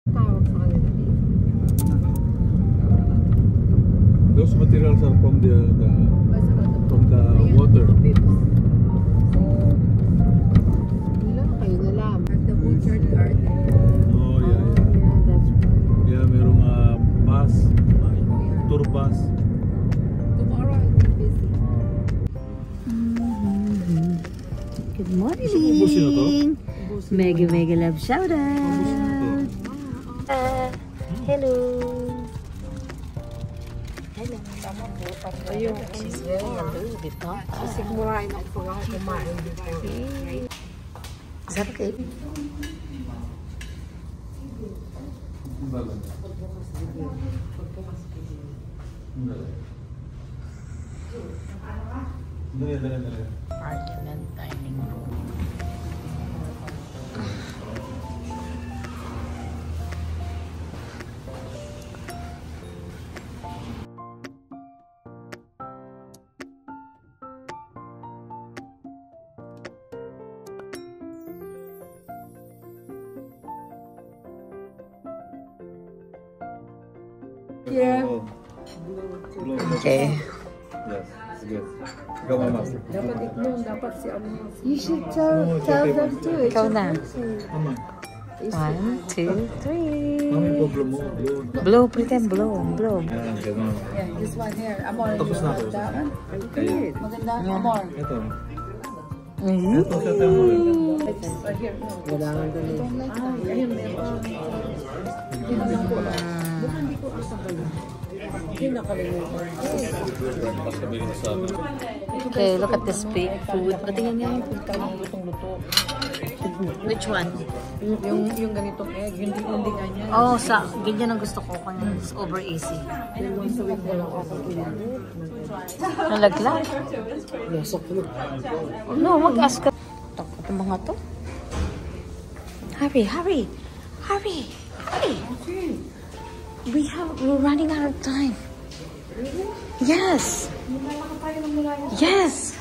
Tawag sa kanila. Those materials are from the water. Kayo na lang. At the Butchart Garden. Oh, yeah. That's right. Yeah, merong bus, tour bus. Tomorrow I'll be busy. Good morning! Mega love shoutout! Hello! Hello! Ayun, she's wearing a little bit top. Kasi murahin ako kumain dito. Is that okay? Parliament dining room. Yeah. Okay. Yes, it's good. Go, Mama. Dapat itlong, dapat si Amo. You should tell them too. Ikaw na. Mama. 1, 2, 3. Mami, problem mo. Blow. Blow, pretend blow. Blow. Yan, gano'n. Yeah, this one here. Amor. Tapos na ako. That one? Good. Maganda. Amor. Ito. Mm-hmm. Ito sa tayo mo. Here. Wala nga dali. Ayun, meron. Hindi ko asa ba yun? Hindi nakalimutan. Okay, look at this big food. Patingin nga yung food ka ng lutong-luto. Which one? Yung ganitong egg, hindi ganyan. Oh, ganyan ang gusto ko kung it's over easy. Yung once a week na lang ako kinabot. Nalaglag? Lasok yun. No, mag-ask ka. Takot ang mga to. Hurry, hurry. Hurry. Hurry. We're running out of time. Really? Yes. Yes.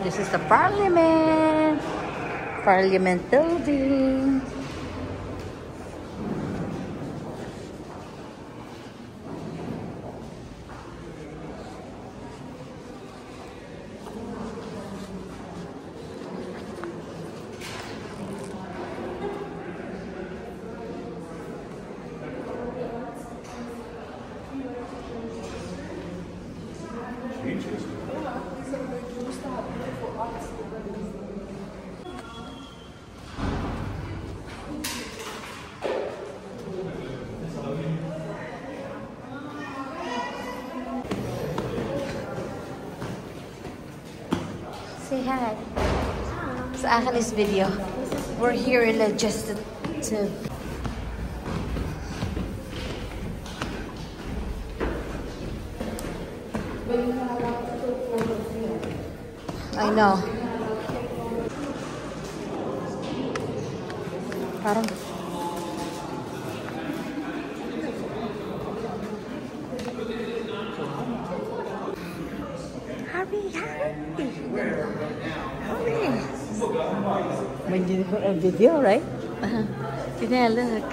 This is the Parliament building. Say hi. Sa akin is video. We're here just to I know. Parang Hurry. When you do a video, right? Yeah, look.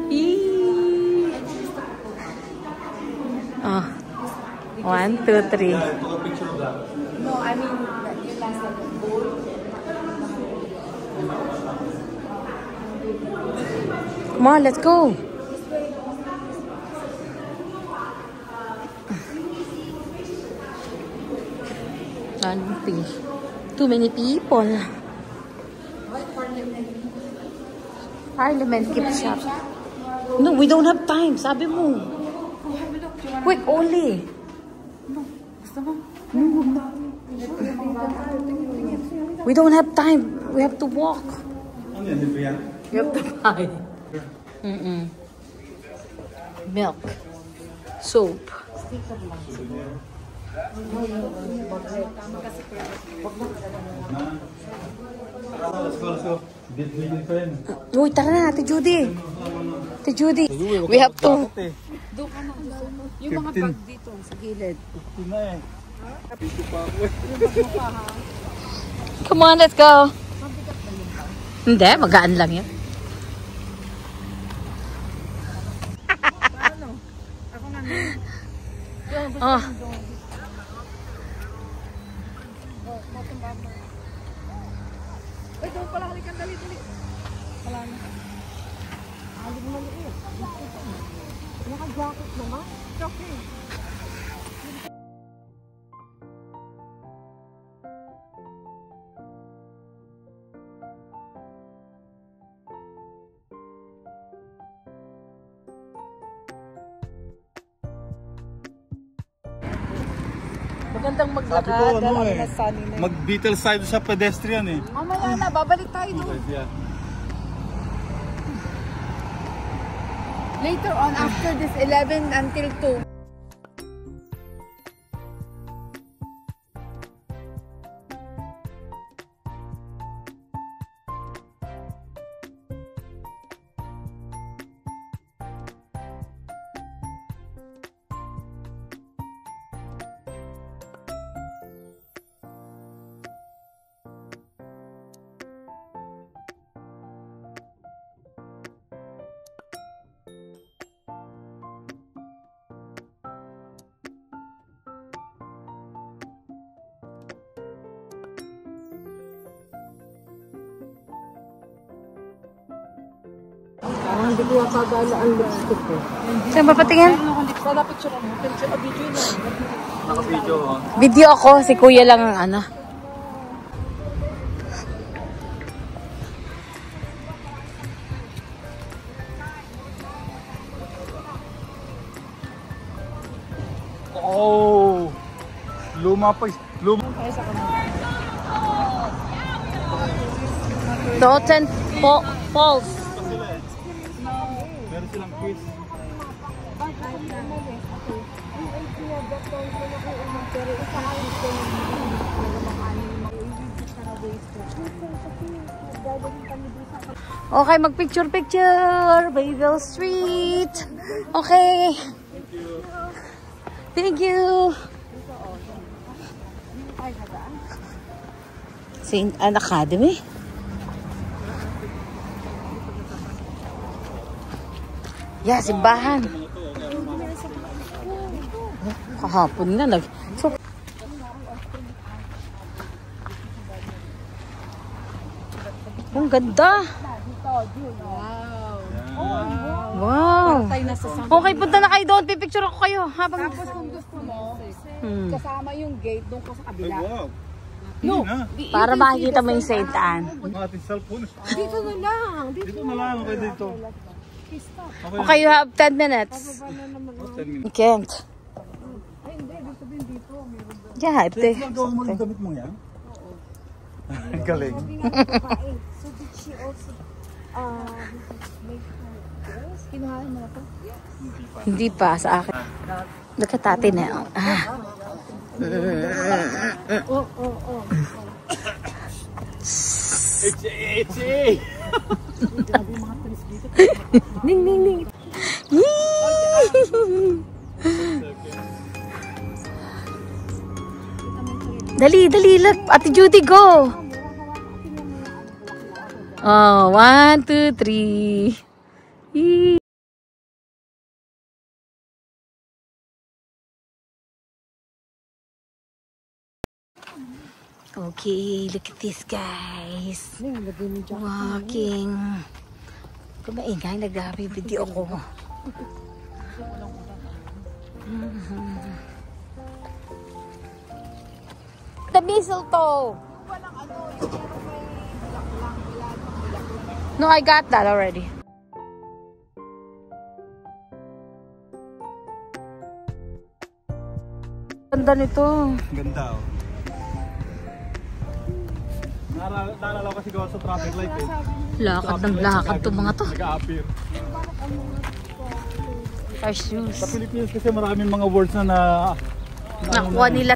Eee. Oh. 1, 2, 3. No, I mean, you last like a bowl. Come on, let's go. Too many people. Parliament keeps up. No, we don't have time. Sabi mo. Quick only. We don't have time. We have to walk. You have to buy. Milk. Soap. Uy, tara na, Ate Judy. Ate Judy. We have to. Yung mga bag dito sa gilid. Come on, let's go. Hindi, magaan lang yan. Oh. Ay, doon pala halikan, dali. Wala na. Hindi mo maliit. Naka-jacket naman. Okay. Magandang maglakad. Sabi ko, ano eh, sunny na. mag-Beatles tayo sa pedestrian eh. Mamaya na, babalik tayo doon. Yeah. Later on, after this 11 until 2. Hindi ko yung kagala ang lipstick eh. Saan ba patingin? Sana picture mo. Picture, video na. Naka-video oh. Video ako, si kuya lang ang ano. Oh! Luma pa. Luma. Dalton Falls. Meron silang quiz. Okay, mag-picture. Bayville Street. Okay. Thank you. St. Anne Academy. Yeah, simbahan. Kahapon na nag... So, ang ganda. Wow. Okay, punta na kayo doon. Pipicture ako kayo. Habang... Tapos kung gusto mo, kasama yung gate doon ko sa Ay, kabila. wow. No. Para makikita mo yung St. Anne. Ang ating cellphone. Dito na lang. Dito na lang. Okay dito. Okay, you have 10 minutes. Oh, 10 minutes. You can't. Ay, hindi. Dito din dito. Yeah, ite. Gawin mo yung damit mo yan? Ang galing. So did she also make dress? Kinuha mo na ito? Hindi pa sa akin. Look at ate na. Oh. It's Ning. Dali, look. Ate Judy, go. Oh, 1, 2, 3. Yee. Okay, look at this, guys. Walking. Kung maingay, nag-video ko. The mistletoe. No, I got that already. Ganda nito. Ganda oh. Naalala ko kasi gawa sa traffic light eh. Lakad ng lakad to mga to. Nag-a-appear. Our shoes. Sa Pilipinas kasi maraming mga words na Nakuha nila.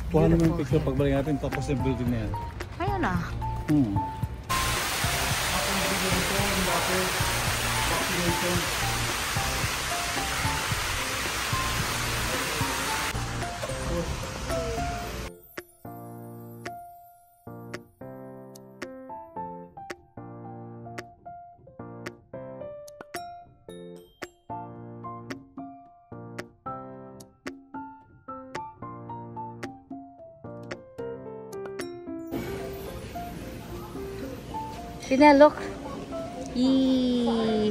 kuha naman yung picture pagbalik natin tapos yung building na yan. Ayan na. Tina, look. Yee.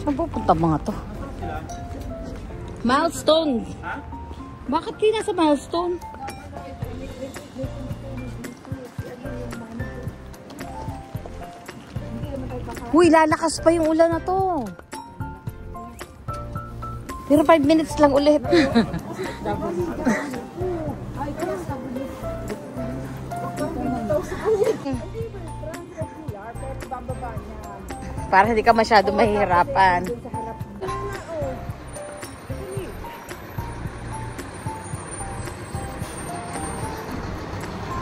Saan pupunta mga to? Milestone. Bakit di nasa milestone? Uy, lalakas pa yung ulan na to. Pero 5 minutes lang ulit. Para hindi ka masyado mahihirapan.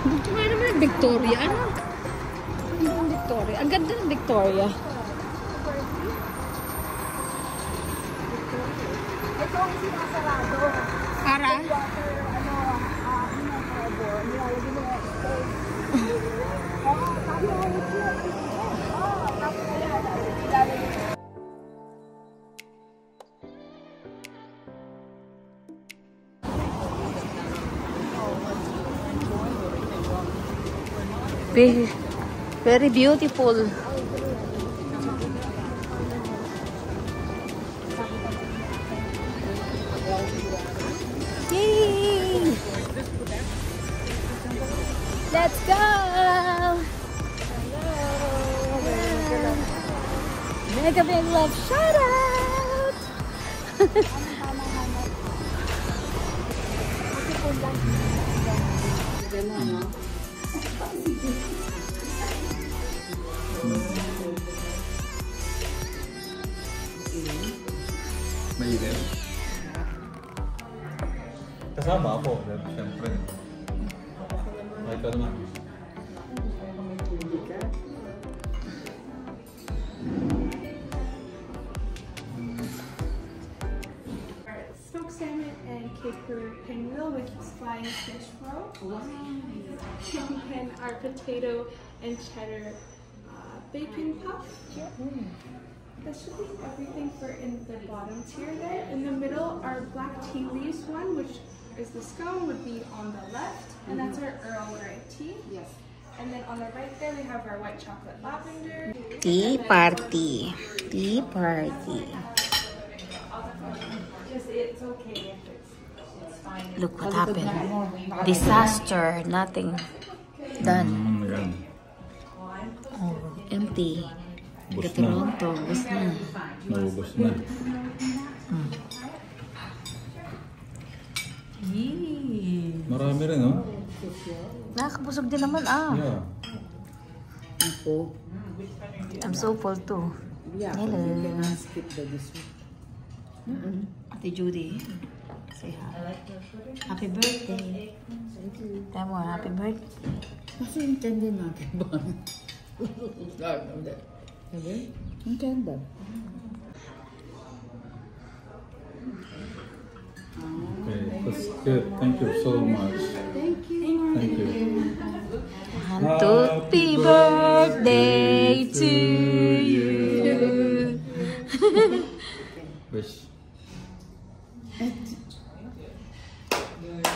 Dito nga naman ang Victoria. Ano? Ang Victoria. Ang ganda ng Victoria. Ito ang sinasarado. Para? Very beautiful. Yay! Let's go! Mega big love shout out! Mainit. Kasama ako, siyempre. Ay, ito naman. Smoked salmon and caper pinwheel with flying fish roll. And our potato and cheddar bacon puff. That should be everything for in the bottom tier there. In the middle, our black tea leaves one, which is the scone, would be on the left, and that's our Earl Grey tea. Yes. And then on the right there, we have our white chocolate lavender. Tea party. Tea party. Just it's okay if it's fine. Look what happened. Disaster. Nothing done. Oh, empty. Bus na. Toronto. Bus na. Naubos na. Marami rin, no? Nakakabusog din naman, ah. Yeah. I'm so full too. Hello. Ate Judy. Say hi. Happy birthday. Tell mo, happy birthday. Kasi intindi natin ba? Ang ganda. Okay, that's good. Thank you so much. Thank you. Thank you. Happy birthday to you. Wish.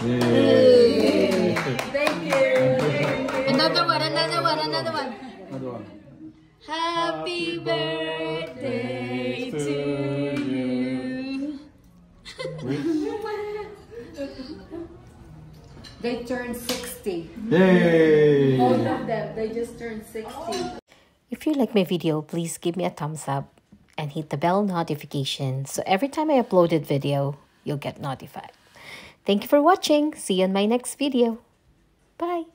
Yay! Thank you. Another one. Another one. Happy birthday to you. They turned 60. Yay! All of them, they just turned 60. If you like my video, please give me a thumbs up and hit the bell notification so every time I uploaded video, you'll get notified. Thank you for watching. See you in my next video. Bye.